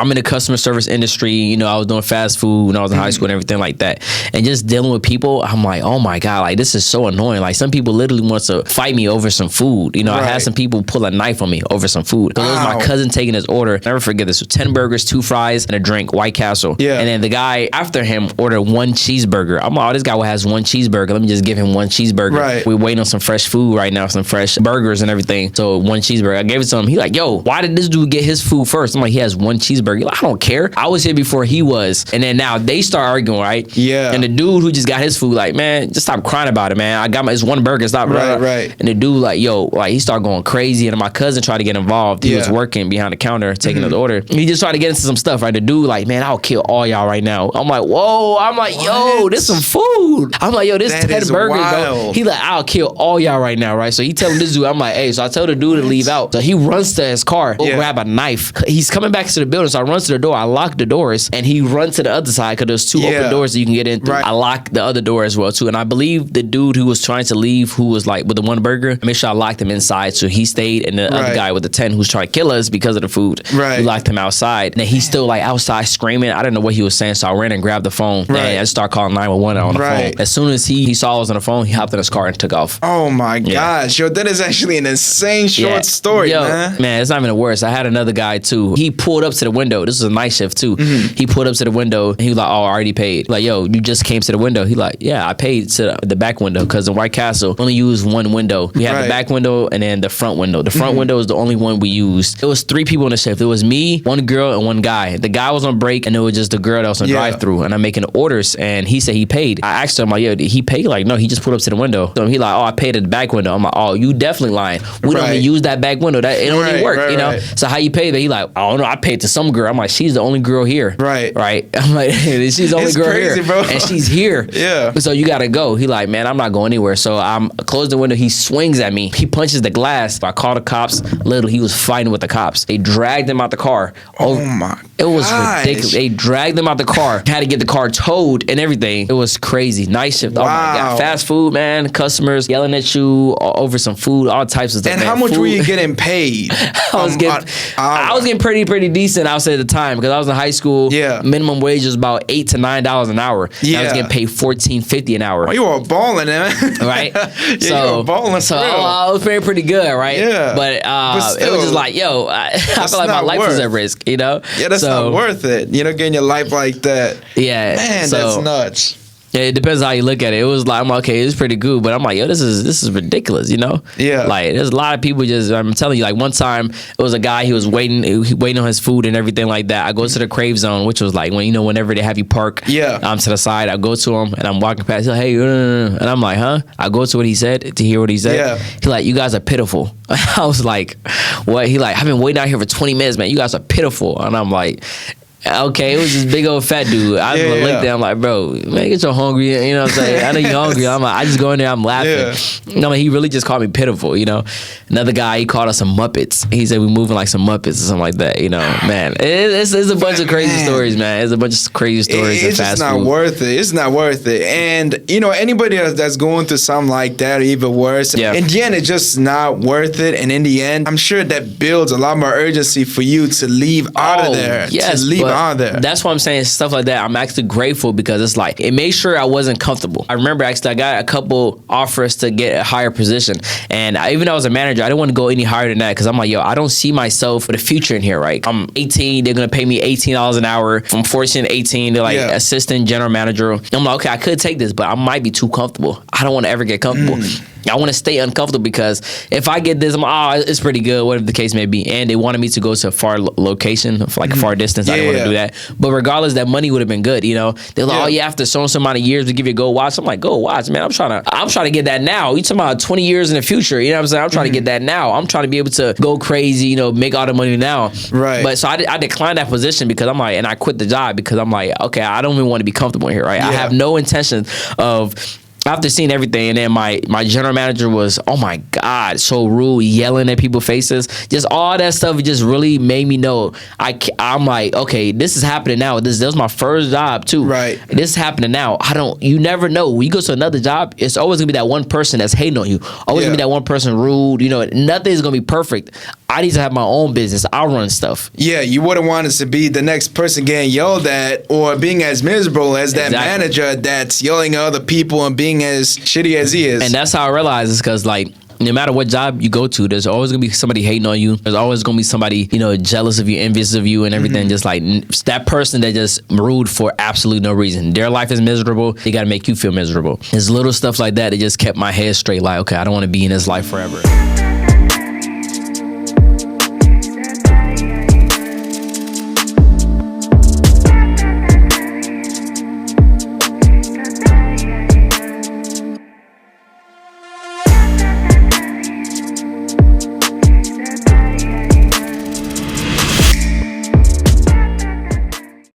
I'm in the customer service industry. You know, I was doing fast food when I was in high school and everything like that. And just dealing with people, I'm like, oh my God, like this is so annoying. Like some people literally want to fight me over some food. You know, I had some people pull a knife on me over some food. So it was my cousin taking his order. Never forget this. 10 burgers, 2 fries, and a drink, White Castle. Yeah. And then the guy after him ordered 1 cheeseburger. I'm like, oh, this guy has 1 cheeseburger. Let me just give him 1 cheeseburger. Right. We're waiting on some fresh food right now, some fresh burgers and everything. So 1 cheeseburger. I gave it to him. He like, yo, why did this dude get his food first? I'm like, he has 1 cheeseburger. He's like, I don't care. I was here before he was. And then now they start arguing, right? Yeah. And the dude who just got his food, like, man, just stop crying about it, man. I got it's 1 burger. Stop. Right. And the dude like, yo, like he started going crazy. And my cousin tried to get involved. He was working behind the counter, taking his order. He just tried to get into some stuff, right? The dude like, man, I'll kill all y'all right now. I'm like, whoa. I'm like, yo, this some food. I'm like, yo, this 10 burgers, bro. He like, I'll kill all y'all right now, right? So he telling this dude, I'm like, hey, so I tell the dude to leave out. So he runs to his car, go grab a knife. He's coming back to the building, so I run to the door. I lock the doors, and he runs to the other side because there's 2 open doors that you can get in through. I locked the other door as well too, and I believe the dude who was trying to leave, who was like with the 1 burger, I made sure I locked him inside, so he stayed, and the other guy with the 10 who's trying to kill us because of the food, we locked him outside. And then he's still like outside screaming. I didn't know what he was saying, so I ran and grabbed the phone, and I just started calling 911 on the phone. As soon as he saw I was on the phone, he hopped in his car and took off. Oh my gosh, yo, that is actually an insane short story, man. It's not even the worst. I had another guy too. He pulled up to the window. This was a night shift too. He pulled up to the window and he was like, oh, I already paid. Like, yo, you just came to the window. He like, yeah, I paid to the back window because in White Castle we only use 1 window. We had the back window and then the front window. The front window is the only one we used. It was 3 people in the shift. It was me, 1 girl, and 1 guy. The guy was on break and it was just the girl that was on drive-through, and I'm making the orders and he said he paid. I asked him, like, yo, did he pay? Like, no, he just pulled up to the window. So he like, oh, I paid at the back window. I'm like, oh, you definitely lying. We don't even use that back window. That it don't even work, you know? So how you pay? But he like, I don't know, I paid to some girl. I'm like, she's the only girl here. Right. I'm like, she's the only girl here. Bro. And she's here. So you gotta go. He like, man, I'm not going anywhere. So I'm close the window. He swings at me. He punches the glass. I call the cops. Literally, he was fighting with the cops. They dragged him out the car. Oh my! It was ridiculous. They dragged him out the car. Had to get the car towed and everything. It was crazy. Night shift. Wow. Oh my God. Fast food, man. Customers yelling at you over some food. All types of stuff. And how much were you getting paid? I was getting pretty decent. I would say at the time because I was in high school. Minimum wage was about $8 to $9 an hour. I was getting paid $14.50 an hour. Oh, you were balling, man. Right? You were balling. So I was pretty good, right? Yeah. But it was just like, yo, I felt like my life was at risk, you know? Yeah, that's not worth it. You know, getting your life like that. Yeah. Man, that's nuts. Yeah, it depends how you look at it. It was like, I'm like, okay, it's pretty good, but I'm like, yo, this is ridiculous, you know? Yeah. Like, there's a lot of people just, I'm telling you, like one time, it was a guy, he was waiting on his food and everything like that. I go to the crave zone, which was like, when you know, whenever they have you park to the side, I go to him and I'm walking past, he's like, hey, and I'm like, huh? I go to what he said, to hear what he said. Yeah. He's like, you guys are pitiful. I was like, what? He like, I've been waiting out here for 20 minutes, man. You guys are pitiful. And I'm like, okay, it was this big old fat dude. I looked there, I'm like, bro, man, get your hungry. You know what I'm saying? I know you're hungry. I'm like, I just go in there, I'm laughing. No, he really just called me pitiful, you know? Another guy, he called us some Muppets. He said we moving like some Muppets or something like that, you know? Man, it's a bunch of crazy stories, man. It's a bunch of crazy stories. It's just not worth it. It's not worth it. And, you know, anybody that's going through something like that or even worse, in the end, it's just not worth it. And in the end, I'm sure that builds a lot more urgency for you to leave out of there. Yes, that's why I'm saying stuff like that. I'm actually grateful because it's like, it made sure I wasn't comfortable. I remember actually I got a couple offers to get a higher position. And even though I was a manager, I didn't want to go any higher than that because I'm like, yo, I don't see myself for the future in here, right? I'm 18. They're going to pay me $18 an hour. From 14 to 18, they're like assistant general manager. I'm like, okay, I could take this, but I might be too comfortable. I don't want to ever get comfortable. I want to stay uncomfortable because if I get this, I'm like, it's pretty good, whatever the case may be. And they wanted me to go to a far location, like a far distance. I didn't want to do that. But regardless, that money would have been good, you know? They're like, oh, yeah, after so amount of years, we give you a gold watch. I'm like, gold watch, man. I'm trying to get that now. You talking about 20 years in the future, you know what I'm saying? I'm trying to get that now. I'm trying to be able to go crazy, you know, make all the money now. Right. But so I declined that position because I'm like, and I quit the job because I'm like, okay, I don't even want to be comfortable in here, right? I have no intention of after seeing everything, and then my general manager was, oh my God, so rude, yelling at people's faces. Just all that stuff just really made me know I'm like, okay, this is happening now. This was my first job too. Right. This is happening now. You never know. When you go to another job, it's always gonna be that one person that's hating on you. Always gonna be that one person rude. You know, nothing's gonna be perfect. I need to have my own business. I'll run stuff. Yeah, you wouldn't want us to be the next person getting yelled at or being as miserable as that manager that's yelling at other people and being as shitty as he is. And that's how I realize it's because, like, no matter what job you go to, there's always gonna be somebody hating on you. There's always gonna be somebody, you know, jealous of you, envious of you, and everything. Just like that person that just rude for absolutely no reason. Their life is miserable. They gotta make you feel miserable. There's little stuff like that that just kept my head straight. Like, okay, I don't want to be in this life forever.